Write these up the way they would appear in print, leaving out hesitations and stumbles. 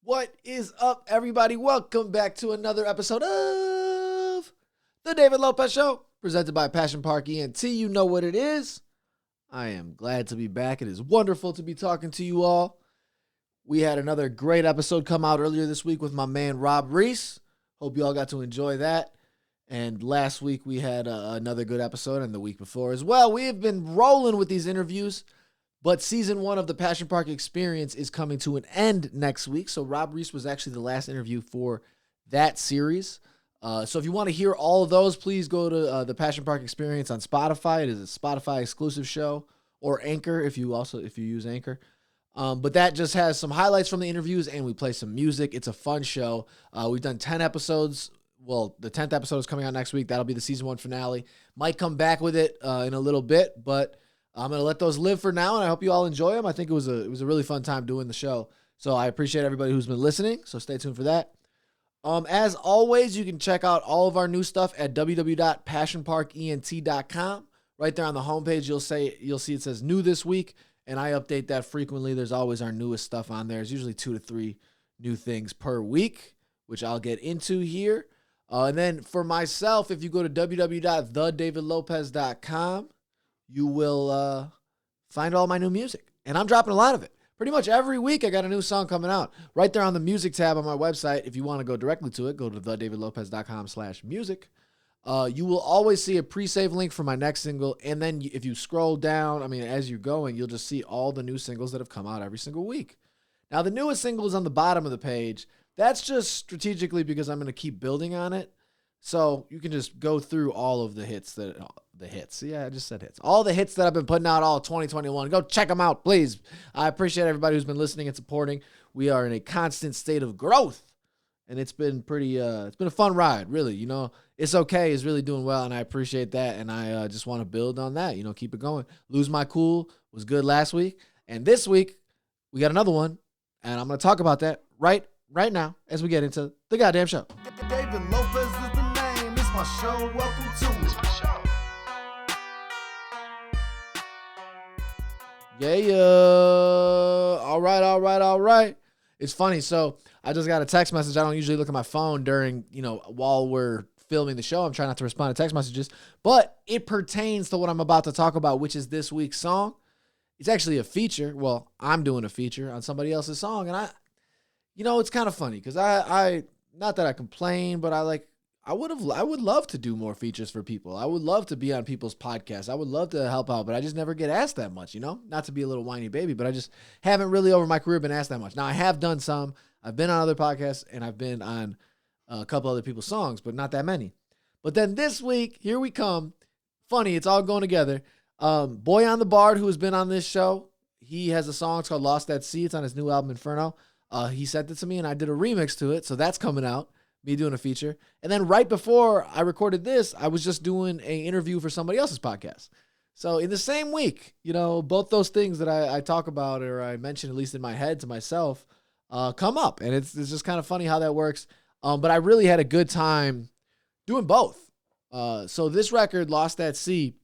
What is up, everybody? Welcome back to another episode of The David Lopez Show, presented by Passion Park ENT. You know what it is. I am glad to be back. It is wonderful to be talking to you all. We had another great episode come out earlier this week with my man, Rob Reese. Hope you all got to enjoy that. And last week we had another good episode, and the week before as well. We have been rolling with these interviews. But season 1 of the Passion Park Experience is coming to an end next week. So Rob Reese was actually the last interview for that series. So if you want to hear all of those, please go to the Passion Park Experience on Spotify. It is a Spotify exclusive show, or Anchor if you use Anchor. But that just has some highlights from the interviews, and we play some music. It's a fun show. We've done 10 episodes. Well, the 10th episode is coming out next week. That'll be the season 1 finale. Might come back with it in a little bit, but I'm going to let those live for now, and I hope you all enjoy them. I think it was a really fun time doing the show. So I appreciate everybody who's been listening, so stay tuned for that. As always, you can check out all of our new stuff at www.passionparkent.com. Right there on the homepage, you'll see it says new this week, and I update that frequently. There's always our newest stuff on there. There's usually 2 to 3 new things per week, which I'll get into here. And then for myself, if you go to www.thedavidlopez.com, you will find all my new music. And I'm dropping a lot of it. Pretty much every week I got a new song coming out. Right there on the music tab on my website, if you want to go directly to it, go to thedavidlopez.com/music. You will always see a pre-save link for my next single. And then if you scroll down, as you're going, you'll just see all the new singles that have come out every single week. Now, the newest single is on the bottom of the page. That's just strategically because I'm going to keep building on it. So you can just go through all of the hits Yeah, I just said hits. All the hits that I've been putting out all 2021. Go check them out, please. I appreciate everybody who's been listening and supporting. We are in a constant state of growth, and it's been it's been a fun ride, really. It's okay is really doing well, and I appreciate that, and I just want to build on that, keep it going. Lose My Cool was good last week, and this week we got another one, and I'm going to talk about that right now as we get into the goddamn show. David Lopez is the name. It's my show. Welcome to it. Yeah. All right. It's funny. So I just got a text message. I don't usually look at my phone during, while we're filming the show. I'm trying not to respond to text messages, but it pertains to what I'm about to talk about, which is this week's song. It's actually a feature. Well, I'm doing a feature on somebody else's song, and it's kind of funny because I not that I complain, but I would love to do more features for people. I would love to be on people's podcasts. I would love to help out, but I just never get asked that much, not to be a little whiny baby, but I just haven't really over my career been asked that much. Now I have done some, I've been on other podcasts, and I've been on a couple other people's songs, but not that many. But then this week, here we come. Funny, it's all going together. Boy on the Bard, who has been on this show, he has a song. It's called Lost at Sea. It's on his new album, Inferno. He sent it to me, and I did a remix to it, so that's coming out, me doing a feature. And then right before I recorded this, I was just doing an interview for somebody else's podcast. So in the same week, both those things that I talk about, or I mention at least in my head to myself, come up. And it's just kind of funny how that works. But I really had a good time doing both. So this record, Lost at Sea,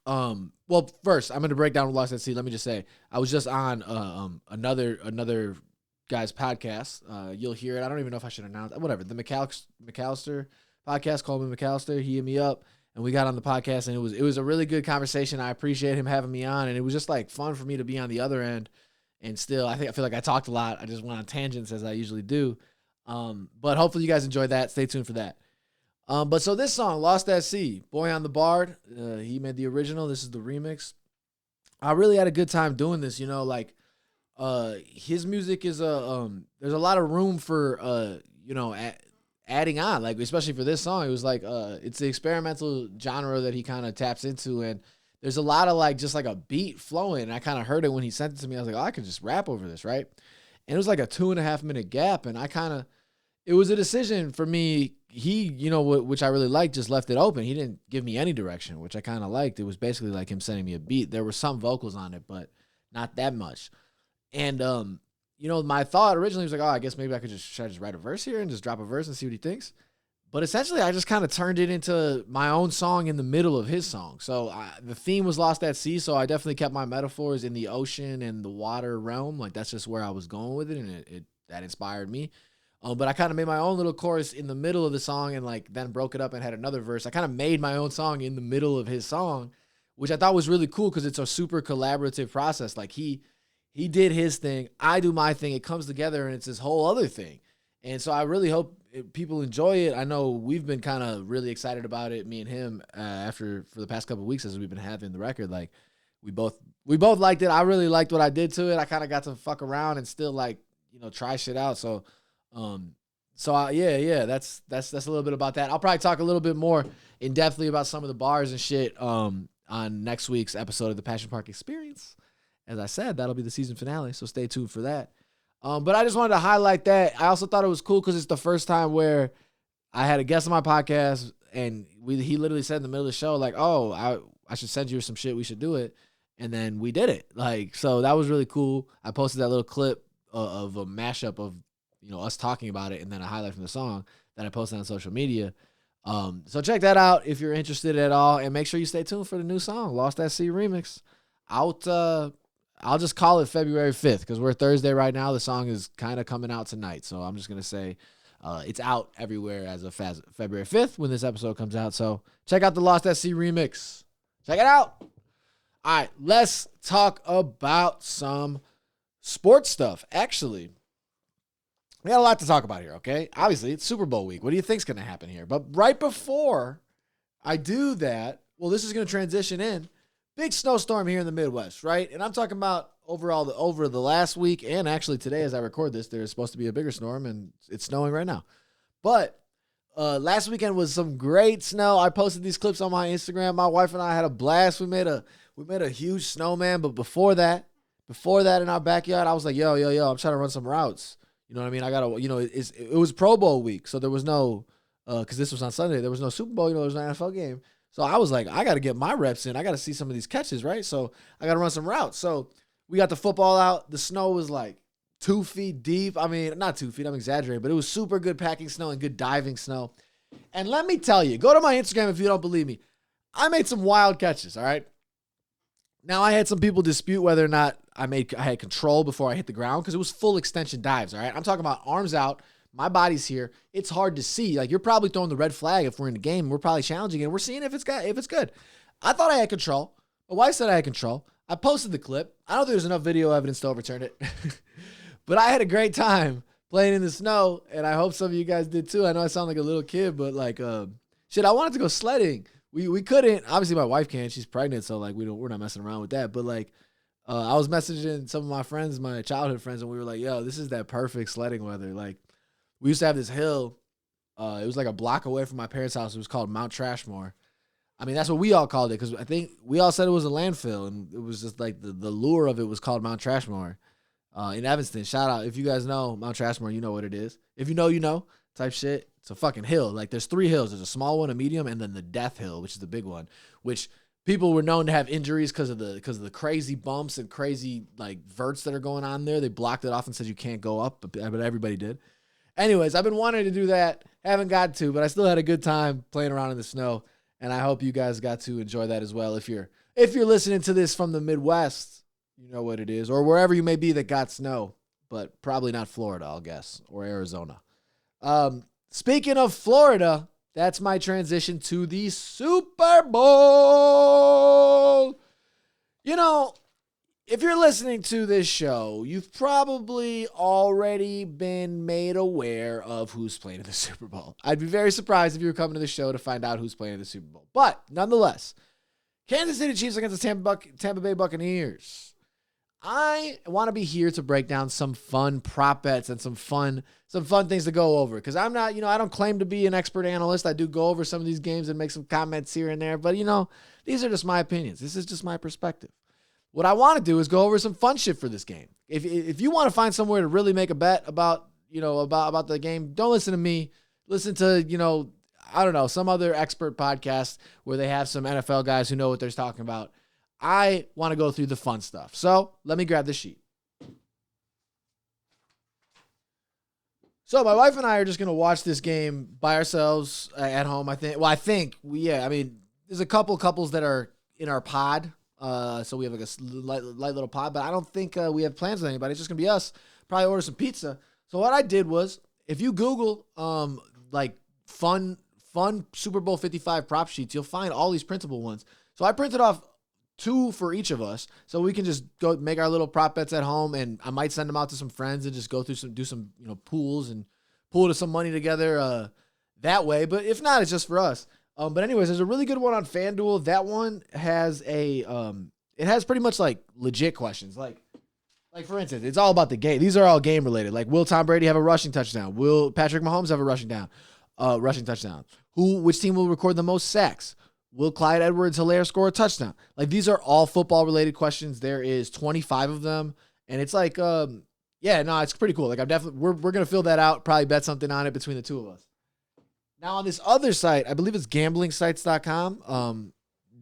well, first, I'm going to break down Lost at Sea. Let me just say, I was just on another guy's podcast. You'll hear it. I don't even know if I should announce it. Whatever. The McAllister podcast, Coleman McAllister. He hit me up, and we got on the podcast, and it was a really good conversation. I appreciate him having me on, and it was just fun for me to be on the other end. And still, I feel like I talked a lot. I just went on tangents as I usually do. But hopefully you guys enjoyed that. Stay tuned for that. But so this song, Lost at Sea, Boy on the Bard, he made the original. This is the remix. I really had a good time doing this, his music is there's a lot of room for adding on, especially for this song. It was it's the experimental genre that he kind of taps into, and there's a lot of just a beat flowing. And I kind of heard it when he sent it to me. I was like, I could just rap over this, right? And it was a 2.5 minute gap, and it was a decision for me. He, which I really liked, just left it open. He didn't give me any direction, which I kind of liked. It was basically like him sending me a beat. There were some vocals on it, but not that much. And, my thought originally was I guess maybe should I just write a verse here and just drop a verse and see what he thinks. But essentially, I just kind of turned it into my own song in the middle of his song. So the theme was Lost at Sea, so I definitely kept my metaphors in the ocean and the water realm. That's just where I was going with it, and it that inspired me. But I kind of made my own little chorus in the middle of the song and like then broke it up and had another verse. I kind of made my own song in the middle of his song, which I thought was really cool because it's a super collaborative process. Like he did his thing, I do my thing. It comes together and it's this whole other thing. And so I really hope people enjoy it. I know we've been kind of really excited about it, me and him, for the past couple of weeks as we've been having the record. Like we both liked it. I really liked what I did to it. I kind of got to fuck around and still like, try shit out. So, that's a little bit about that. I'll probably talk a little bit more in depthly about some of the bars and shit, on next week's episode of the Passion Park Experience. As I said, that'll be the season finale. So stay tuned for that. But I just wanted to highlight that. I also thought it was cool because it's the first time where I had a guest on my podcast and he literally said in the middle of the show, like, oh, I should send you some shit. We should do it. And then we did it. Like, so that was really cool. I posted that little clip of a mashup of, us talking about it and then a highlight from the song that I posted on social media. So check that out if you're interested at all. And make sure you stay tuned for the new song, Lost at Sea Remix. I'll just call it February 5th because we're Thursday right now. The song is kind of coming out tonight. So I'm just going to say it's out everywhere as of February 5th when this episode comes out. So check out the Lost at Sea remix. Check it out. All right, let's talk about some sports stuff. Actually, we got a lot to talk about here, okay? Obviously, it's Super Bowl week. What do you think's going to happen here? But right before I do that, well, this is going to transition in. Big snowstorm here in the Midwest, right? And I'm talking about over the last week and actually today as I record this, there's supposed to be a bigger storm and it's snowing right now. But last weekend was some great snow. I posted these clips on my Instagram. My wife and I had a blast. We made a huge snowman, but before that in our backyard, I was like, yo, I'm trying to run some routes. You know what I mean? I gotta, it was Pro Bowl week, so there was no, because this was on Sunday, there was no Super Bowl, there was no NFL game. So I was like, I got to get my reps in. I got to see some of these catches, right? So I got to run some routes. So we got the football out. The snow was like 2 feet deep. I mean, not 2 feet, I'm exaggerating, but it was super good packing snow and good diving snow. And let me tell you, go to my Instagram if you don't believe me. I made some wild catches, all right? Now, I had some people dispute whether or not I had control before I hit the ground because it was full extension dives, all right? I'm talking about arms out. My body's here. It's hard to see. Like, you're probably throwing the red flag if we're in the game. We're probably challenging it. We're seeing if it's good. I thought I had control. My wife said I had control. I posted the clip. I don't think there's enough video evidence to overturn it. But I had a great time playing in the snow, and I hope some of you guys did too. I know I sound like a little kid, but like, I wanted to go sledding. We couldn't. Obviously, my wife can. She's pregnant, so like we're not messing around with that. But like, I was messaging some of my friends, my childhood friends, and we were like, yo, this is that perfect sledding weather. Like, we used to have this hill. It was like a block away from my parents' house. It was called Mount Trashmore. I mean, that's what we all called it because I think we all said it was a landfill, and it was just like the lure of it was called Mount Trashmore in Evanston. Shout out. If you guys know Mount Trashmore, you know what it is. If you know type shit. It's a fucking hill. Like, there's 3 hills. There's a small one, a medium, and then the Death Hill, which is the big one, which people were known to have injuries because of the crazy bumps and crazy, like, verts that are going on there. They blocked it off and said you can't go up, but everybody did. Anyways, I've been wanting to do that. Haven't got to, but I still had a good time playing around in the snow, and I hope you guys got to enjoy that as well. If you're listening to this from the Midwest, you know what it is, or wherever you may be that got snow, but probably not Florida, I'll guess, or Arizona. Speaking of Florida, that's my transition to the Super Bowl. You know, if you're listening to this show, you've probably already been made aware of who's playing in the Super Bowl. I'd be very surprised if you were coming to the show to find out who's playing in the Super Bowl. But nonetheless, Kansas City Chiefs against the Tampa Bay Buccaneers. I want to be here to break down some fun prop bets and some fun things to go over. Because I'm not, I don't claim to be an expert analyst. I do go over some of these games and make some comments here and there. But, these are just my opinions. This is just my perspective. What I want to do is go over some fun shit for this game. If you want to find somewhere to really make a bet about the game, don't listen to me. Listen to, I don't know, some other expert podcast where they have some NFL guys who know what they're talking about. I want to go through the fun stuff. So let me grab the sheet. So my wife and I are just going to watch this game by ourselves at home, I think. Well, there's a couple couples that are in our pod. So we have like a light little pod, but I don't think we have plans with anybody. It's just going to be us. Probably order some pizza. So what I did was, if you Google like fun Super Bowl 55 prop sheets, you'll find all these printable ones. So I printed off 2 for each of us, so we can just go make our little prop bets at home, and I might send them out to some friends and just go through do some pools and pool to some money together that way. But if not, it's just for us. But anyways, there's a really good one on FanDuel. That one has it has pretty much like legit questions. Like for instance, it's all about the game. These are all game related. Like, will Tom Brady have a rushing touchdown? Will Patrick Mahomes have a rushing touchdown? Which team will record the most sacks? Will Clyde Edwards-Helaire score a touchdown? Like, these are all football related questions. There is 25 of them, and it's like, it's pretty cool. Like, we're gonna fill that out. Probably bet something on it between the two of us. Now on this other site, I believe it's gamblingsites.com.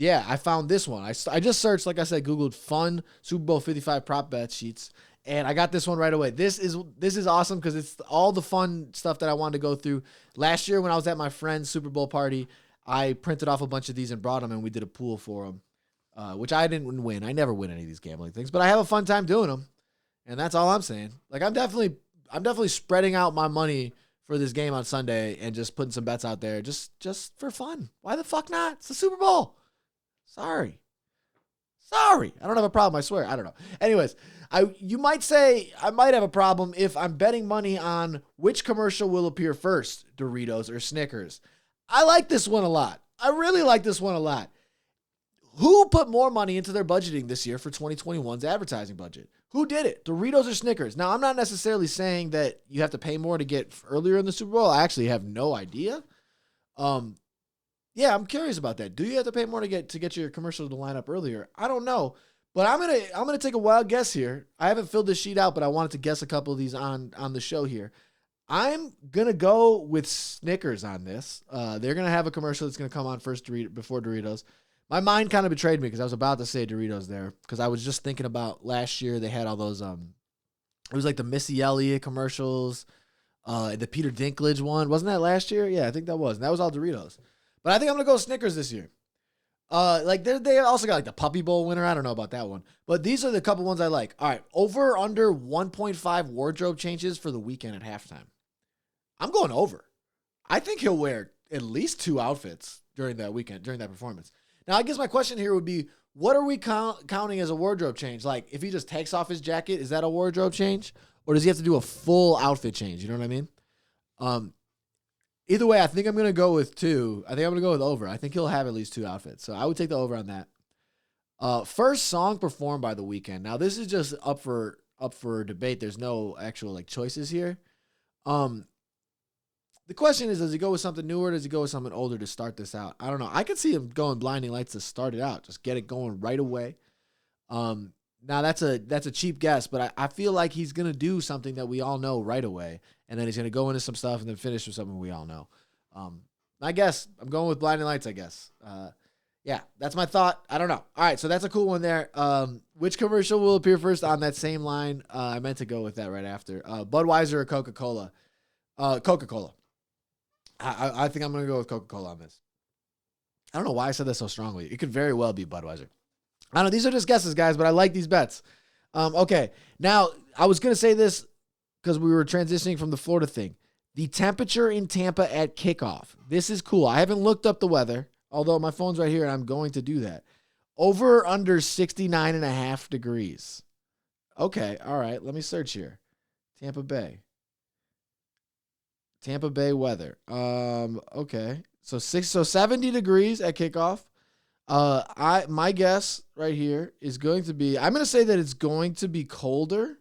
I found this one. I just searched, like I said, Googled fun Super Bowl 55 prop bet sheets, and I got this one right away. This is awesome because it's all the fun stuff that I wanted to go through. Last year when I was at my friend's Super Bowl party, I printed off a bunch of these and brought them, and we did a pool for them, which I didn't win. I never win any of these gambling things, but I have a fun time doing them, and that's all I'm saying. Like, I'm definitely spreading out my money for this game on Sunday and just putting some bets out there just for fun. Why the fuck not? It's the Super Bowl. Sorry. I don't have a problem, I swear. I don't know. Anyways, you might say I might have a problem if I'm betting money on which commercial will appear first, Doritos or Snickers. I like this one a lot. I really like this one a lot. Who put more money into their budgeting this year for 2021's advertising budget? Who did it? Doritos or Snickers? Now, I'm not necessarily saying that you have to pay more to get earlier in the Super Bowl. I actually have no idea. I'm curious about that. Do you have to pay more to get your commercial to line up earlier? I don't know, but I'm gonna take a wild guess here. I haven't filled this sheet out, but I wanted to guess a couple of these on the show here. I'm gonna go with Snickers on this. They're gonna have a commercial that's gonna come on first before Doritos. My mind kind of betrayed me because I was about to say Doritos there because I was just thinking about last year. They had all those it was like the Missy Elliott commercials, the Peter Dinklage one. Wasn't that last year? Yeah, I think that was. And that was all Doritos. But I think I'm gonna go Snickers this year. They also got like the Puppy Bowl winner. I don't know about that one, but these are the couple ones I like. All right, over under 1.5 wardrobe changes for the weekend at halftime. I'm going over. I think he'll wear at least 2 outfits during that weekend, during that performance. Now, I guess my question here would be, what are we counting as a wardrobe change? Like, if he just takes off his jacket, is that a wardrobe change? Or does he have to do a full outfit change? You know what I mean? Either way, I think I'm going to go with 2. I think I'm going to go with over. I think he'll have at least 2 outfits. So I would take the over on that. First song performed by the Weeknd. Now, this is just up for debate. There's no actual choices here. The question is, does he go with something newer or does he go with something older to start this out? I don't know. I could see him going Blinding Lights to start it out. Just get it going right away. Now, that's a cheap guess, but I feel like he's going to do something that we all know right away, and then he's going to go into some stuff and then finish with something we all know. I guess I'm going with Blinding Lights, I guess. That's my thought. I don't know. All right, so that's a cool one there. Which commercial will appear first on that same line? I meant to go with that right after. Budweiser or Coca-Cola? Coca-Cola. I think I'm going to go with Coca-Cola on this. I don't know why I said that so strongly. It could very well be Budweiser. I don't know. These are just guesses, guys, but I like these bets. Okay. Now, I was going to say this because we were transitioning from the Florida thing. The temperature in Tampa at kickoff. This is cool. I haven't looked up the weather, although my phone's right here and I'm going to do that. Over or under 69.5 degrees. Okay. All right. Let me search here. Tampa Bay weather. Okay. So 70 degrees at kickoff. My guess right here is going to be, I'm going to say that it's going to be colder.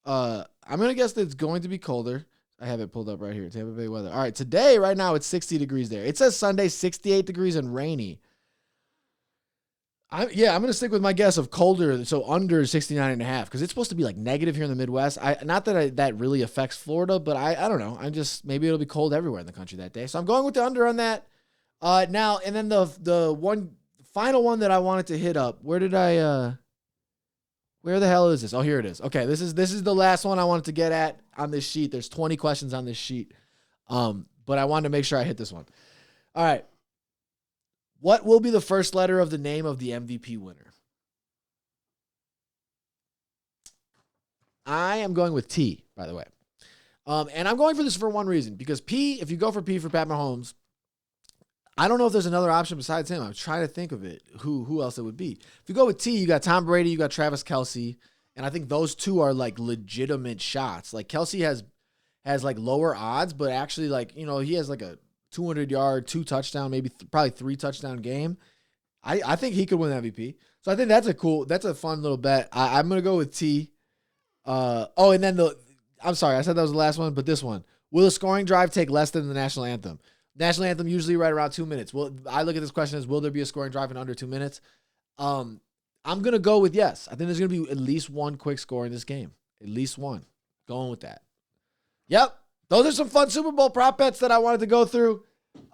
I'm going to guess that it's going to be colder. I have it pulled up right here. Tampa Bay weather. All right. Today, right now, it's 60 degrees there. It says Sunday, 68 degrees and rainy. I'm going to stick with my guess of colder, so under 69.5, because it's supposed to be negative here in the Midwest. Not that that really affects Florida, but I don't know. Maybe it'll be cold everywhere in the country that day. So I'm going with the under on that. Now, and then the final one that I wanted to hit up. Where the hell is this? Oh, here it is. Okay, this is the last one I wanted to get at on this sheet. There's 20 questions on this sheet, but I wanted to make sure I hit this one. All right. What will be the first letter of the name of the MVP winner? I am going with T, by the way. And I'm going for this for one reason, because if you go for P for Pat Mahomes, I don't know if there's another option besides him. I'm trying to think of it. Who else it would be? If you go with T, you got Tom Brady, you got Travis Kelce, and I think those two are like legitimate shots. Like Kelce has like lower odds, but actually like, he has like a 200-yard, 2 touchdown, maybe probably 3 touchdown game. I think he could win MVP. So I think that's a fun little bet. I'm going to go with T. And then I'm sorry, I said that was the last one, but this one. Will a scoring drive take less than the national anthem? National anthem usually right around 2 minutes. Well, I look at this question as, will there be a scoring drive in under 2 minutes? I'm going to go with yes. I think there's going to be at least one quick score in this game. At least one. Going with that. Yep. Those are some fun Super Bowl prop bets that I wanted to go through.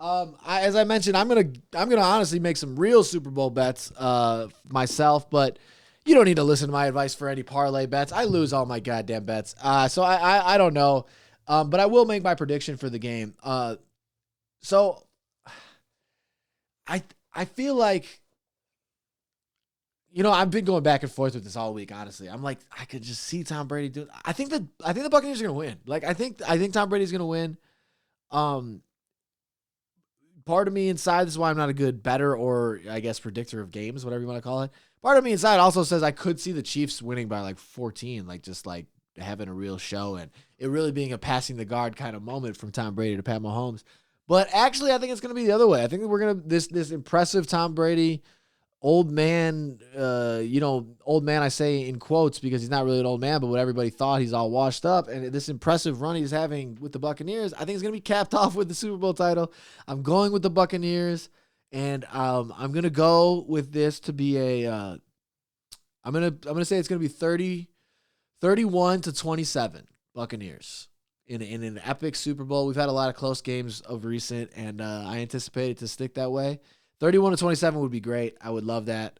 As I mentioned, I'm gonna honestly make some real Super Bowl bets myself, but you don't need to listen to my advice for any parlay bets. I lose all my goddamn bets. So I don't know. But I will make my prediction for the game. So I feel like, I've been going back and forth with this all week, honestly. I'm like, I could just see Tom Brady do it. I think the Buccaneers are going to win. Like, I think Tom Brady's going to win. Part of me inside, this is why I'm not a good bettor or, I guess, predictor of games, whatever you want to call it. Part of me inside also says I could see the Chiefs winning by like 14, like just like having a real show and it really being a passing the guard kind of moment from Tom Brady to Pat Mahomes. But actually, I think it's going to be the other way. I think we're going to, this impressive Tom Brady, old man, old man I say in quotes because he's not really an old man, but what everybody thought, he's all washed up. And this impressive run he's having with the Buccaneers, I think it's going to be capped off with the Super Bowl title. I'm going with the Buccaneers, and I'm going to go with this to be I'm going to say it's going to be 31-27 Buccaneers in an epic Super Bowl. We've had a lot of close games of recent, and I anticipate it to stick that way. 31-27 would be great. I would love that.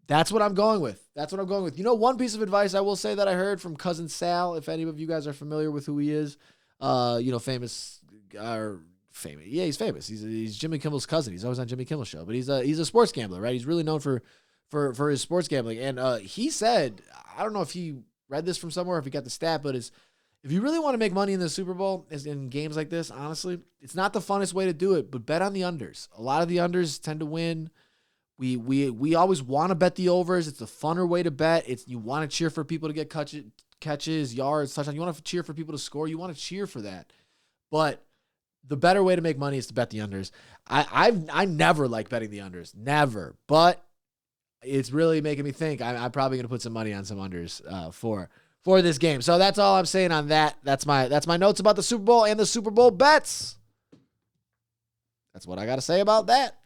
That's what I'm going with. One piece of advice I will say that I heard from Cousin Sal, if any of you guys are familiar with who he is, famous. Yeah, he's famous. He's Jimmy Kimmel's cousin. He's always on Jimmy Kimmel's show, but he's a sports gambler, right? He's really known for his sports gambling. And he said, I don't know if he read this from somewhere, if he got the stat, but if you really want to make money in the Super Bowl, in games like this, honestly, it's not the funnest way to do it, but bet on the unders. A lot of the unders tend to win. We always want to bet the overs. It's a funner way to bet. You want to cheer for people to get catches, yards, touchdowns. You want to cheer for people to score. You want to cheer for that. But the better way to make money is to bet the unders. I never like betting the unders. Never. But it's really making me think I'm probably going to put some money on some unders for this game. So that's all I'm saying on that. That's my notes about the Super Bowl and the Super Bowl bets. That's what I got to say about that.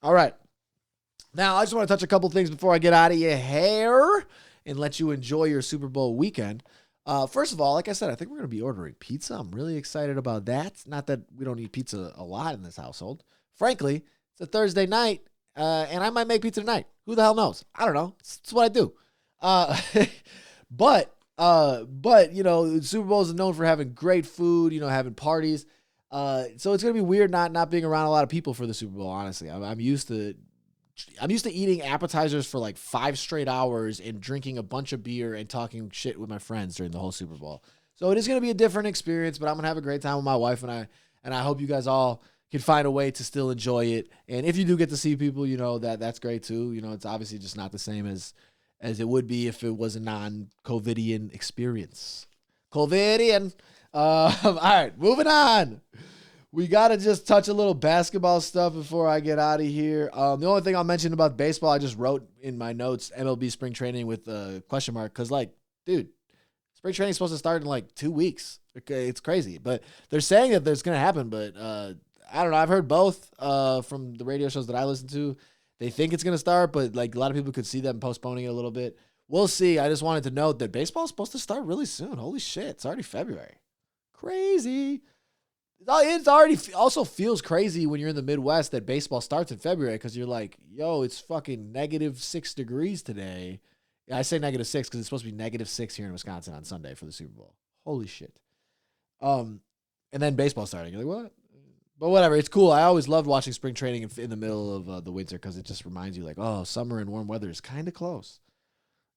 All right. Now, I just want to touch a couple things before I get out of your hair and let you enjoy your Super Bowl weekend. First of all, like I said, I think we're going to be ordering pizza. I'm really excited about that. Not that we don't eat pizza a lot in this household. Frankly, it's a Thursday night, and I might make pizza tonight. Who the hell knows? I don't know. It's what I do. But the Super Bowl is known for having great food, having parties. So it's going to be weird not being around a lot of people for the Super Bowl, honestly. I'm used to eating appetizers for like 5 straight hours and drinking a bunch of beer and talking shit with my friends during the whole Super Bowl. So it is going to be a different experience, but I'm going to have a great time with my wife, and I hope you guys all can find a way to still enjoy it. And if you do get to see people, that's great too. It's obviously just not the same as it would be if it was a non-COVIDian experience. COVIDian. All right, moving on. We got to just touch a little basketball stuff before I get out of here. The only thing I'll mention about baseball, I just wrote in my notes, MLB spring training with a question mark. Because, dude, spring training is supposed to start in 2 weeks. Okay, it's crazy. But they're saying that there's going to happen. But I don't know. I've heard both from the radio shows that I listen to. They think it's going to start, but a lot of people could see them postponing it a little bit. We'll see. I just wanted to note that baseball is supposed to start really soon. Holy shit. It's already February. Crazy. It already also feels crazy when you're in the Midwest that baseball starts in February because you're like, yo, it's fucking -6 degrees today. Yeah, I say -6 because it's supposed to be -6 here in Wisconsin on Sunday for the Super Bowl. Holy shit. And then baseball starting. You're like, what? But whatever. It's cool. I always loved watching spring training in the middle of the winter because it just reminds you summer and warm weather is kind of close.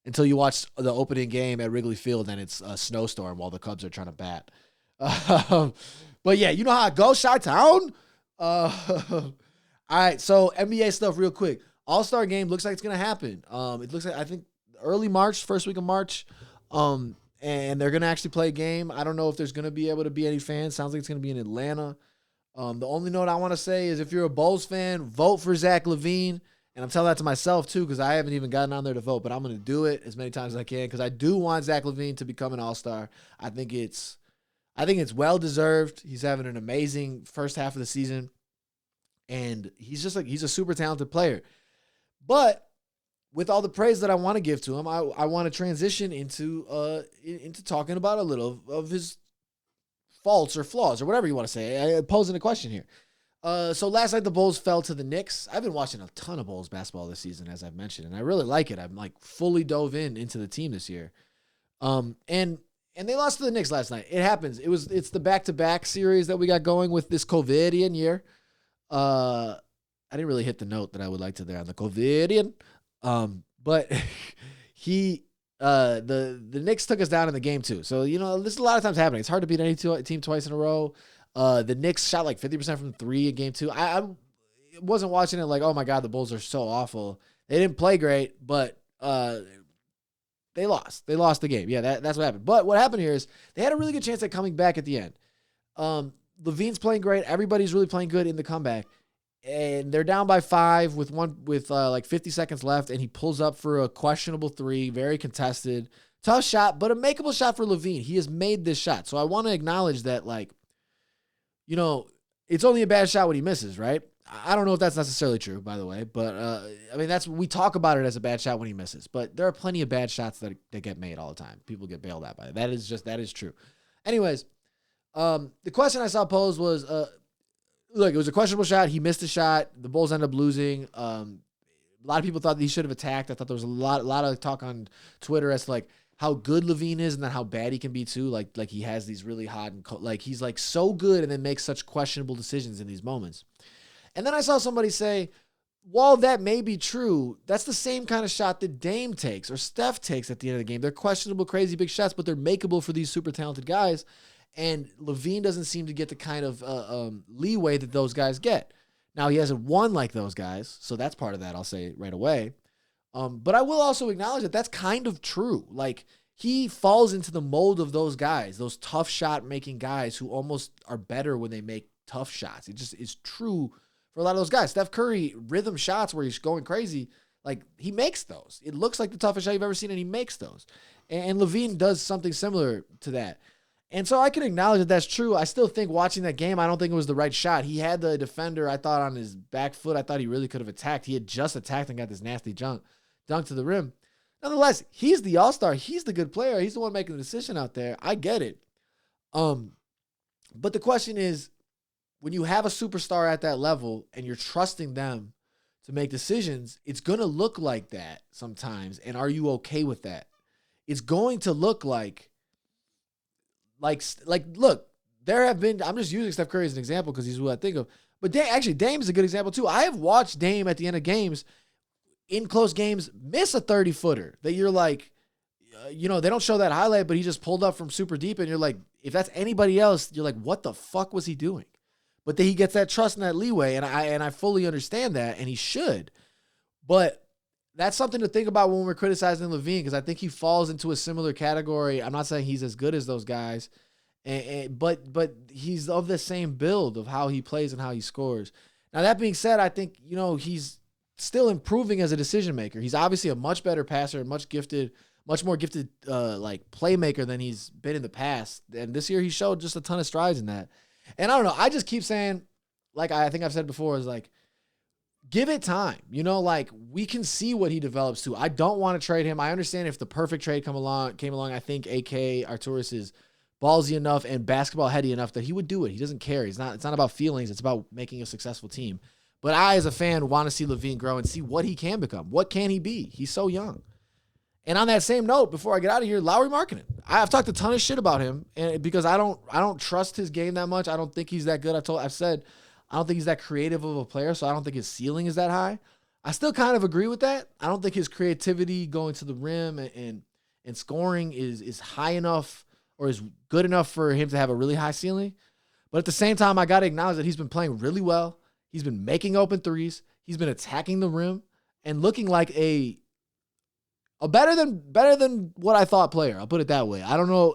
until you watch the opening game at Wrigley Field and it's a snowstorm while the Cubs are trying to bat. But yeah, you know how it goes, Chi-Town. All right, so NBA stuff real quick. All-Star game looks like it's going to happen. It looks like, I think, early March, first week of March. And they're going to actually play a game. I don't know if there's going to be able to be any fans. Sounds like it's going to be in Atlanta. The only note I want to say is if you're a Bulls fan, vote for Zach LaVine. And I'm telling that to myself, too, because I haven't even gotten on there to vote. But I'm going to do it as many times as I can because I do want Zach LaVine to become an All-Star. I think it's well-deserved. He's having an amazing first half of the season. And he's a super talented player. But with all the praise that I want to give to him, I want to transition into talking about a little of his faults or flaws or whatever you want to say. I'm posing a question here. So last night the Bulls fell to the Knicks. I've been watching a ton of Bulls basketball this season, as I've mentioned, and I really like it. I'm like fully dove into the team this year. And they lost to the Knicks last night. It happens. It's the back-to-back series that we got going with this COVIDian year. I didn't really hit the note that I would like to there on the COVIDian. But the Knicks took us down in the game too. So, this is a lot of times happening. It's hard to beat any team twice in a row. The Knicks shot like 50% from 3 in game 2. I wasn't watching it like, oh my God, the Bulls are so awful. They didn't play great, but, they lost. They lost the game. Yeah, that's what happened. But what happened here is they had a really good chance at coming back at the end. LaVine's playing great. Everybody's really playing good in the comeback. And they're down by 5 with like 50 seconds left, and he pulls up for a questionable 3, very contested. Tough shot, but a makeable shot for LaVine. He has made this shot. So I want to acknowledge that, it's only a bad shot when he misses, right? I don't know if that's necessarily true, by the way, but we talk about it as a bad shot when he misses, but there are plenty of bad shots that get made all the time. People get bailed out by it. That is true. Anyways, the question I saw posed was, look, it was a questionable shot. He missed a shot. The Bulls ended up losing. A lot of people thought that he should have attacked. I thought there was a lot of talk on Twitter as to like how good LaVine is and then how bad he can be too. Like he has these really hot and he's like so good and then makes such questionable decisions in these moments. And then I saw somebody say, while that may be true, that's the same kind of shot that Dame takes or Steph takes at the end of the game. They're questionable, crazy big shots, but they're makeable for these super talented guys. And LaVine doesn't seem to get the kind of leeway that those guys get. Now, he hasn't won like those guys, so that's part of that, I'll say right away. But I will also acknowledge that that's kind of true. Like, he falls into the mold of those guys, those tough shot-making guys who almost are better when they make tough shots. It just is true for a lot of those guys. Steph Curry, rhythm shots where he's going crazy, like, he makes those. It looks like the toughest shot you've ever seen, and he makes those. And LaVine does something similar to that. And so I can acknowledge that that's true. I still think watching that game, I don't think it was the right shot. He had the defender, I thought, on his back foot. I thought he really could have attacked. He had just attacked and got this nasty dunk to the rim. Nonetheless, he's the all-star. He's the good player. He's the one making the decision out there. I get it. But the question is, when you have a superstar at that level and you're trusting them to make decisions, it's going to look like that sometimes. And are you okay with that? It's going to look like look, there have been, I'm just using Steph Curry as an example because he's who I think of. But Dame is a good example too. I have watched Dame at the end of games, in close games, miss a 30-footer that you're like, they don't show that highlight, but he just pulled up from super deep. And you're like, if that's anybody else, you're like, what the fuck was he doing? But then he gets that trust and that leeway. And I fully understand that. And he should. But that's something to think about when we're criticizing LaVine, because I think he falls into a similar category. I'm not saying he's as good as those guys, but he's of the same build of how he plays and how he scores. Now, that being said, I think, he's still improving as a decision maker. He's obviously a much better passer and much more gifted playmaker than he's been in the past. And this year he showed just a ton of strides in that. And I don't know, I just keep saying, like I think I've said before, is like, give it time. We can see what he develops to. I don't want to trade him. I understand if the perfect trade came along. I think AK Arturas is ballsy enough and basketball heady enough that he would do it. He doesn't care. It's not about feelings. It's about making a successful team. But I, as a fan, want to see LaVine grow and see what he can become. What can he be? He's so young. And on that same note, before I get out of here, Lauri Markkanen. I've talked a ton of shit about him, and because I don't trust his game that much. I don't think he's that good. I've said I don't think he's that creative of a player, so I don't think his ceiling is that high. I still kind of agree with that. I don't think his creativity going to the rim and scoring is high enough or is good enough for him to have a really high ceiling. But at the same time, I got to acknowledge that he's been playing really well. He's been making open threes. He's been attacking the rim and looking like a better than what I thought player. I'll put it that way. I don't know,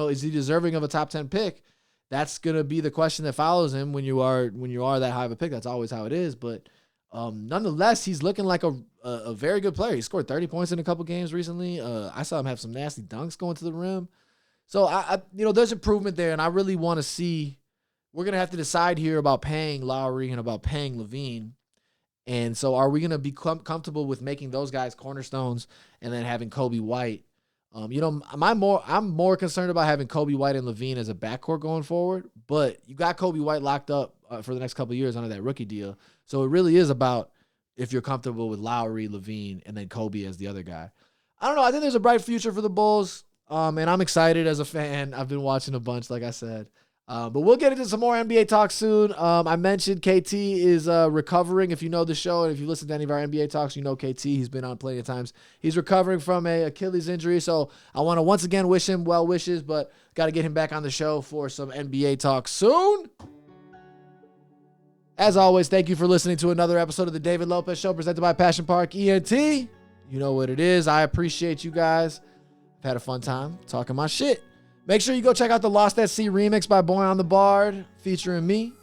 is he deserving of a top 10 pick? That's going to be the question that follows him when you are that high of a pick. That's always how it is. But nonetheless, he's looking like a very good player. He scored 30 points in a couple games recently. I saw him have some nasty dunks going to the rim. So, there's improvement there, and I really want to see. We're going to have to decide here about paying Lowry and about paying LaVine. And so are we going to be comfortable with making those guys cornerstones and then having Kobe White? I'm more concerned about having Kobe White and LaVine as a backcourt going forward, but you got Kobe White locked up for the next couple of years under that rookie deal. So it really is about if you're comfortable with Lowry, LaVine, and then Kobe as the other guy. I don't know. I think there's a bright future for the Bulls, and I'm excited as a fan. I've been watching a bunch, like I said. But we'll get into some more NBA talk soon. I mentioned KT is recovering. If you know the show and if you listen to any of our NBA talks, you know KT. He's been on plenty of times. He's recovering from a Achilles injury, so I want to once again wish him well wishes, but got to get him back on the show for some NBA talk soon. As always, thank you for listening to another episode of the David Lopez Show presented by Passion Park ENT. You know what it is. I appreciate you guys. I've had a fun time talking my shit. Make sure you go check out the Lost at Sea remix by Boy on the Bard featuring me.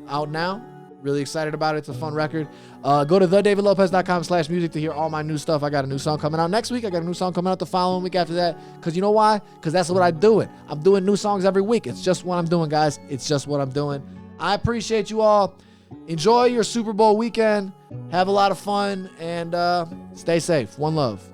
Out now. Really excited about it. It's a fun record. Go to thedavidlopez.com/music to hear all my new stuff. I got a new song coming out next week. I got a new song coming out the following week after that. Because you know why? Because that's what I'm doing. I'm doing new songs every week. It's just what I'm doing, guys. It's just what I'm doing. I appreciate you all. Enjoy your Super Bowl weekend. Have a lot of fun. And stay safe. One love.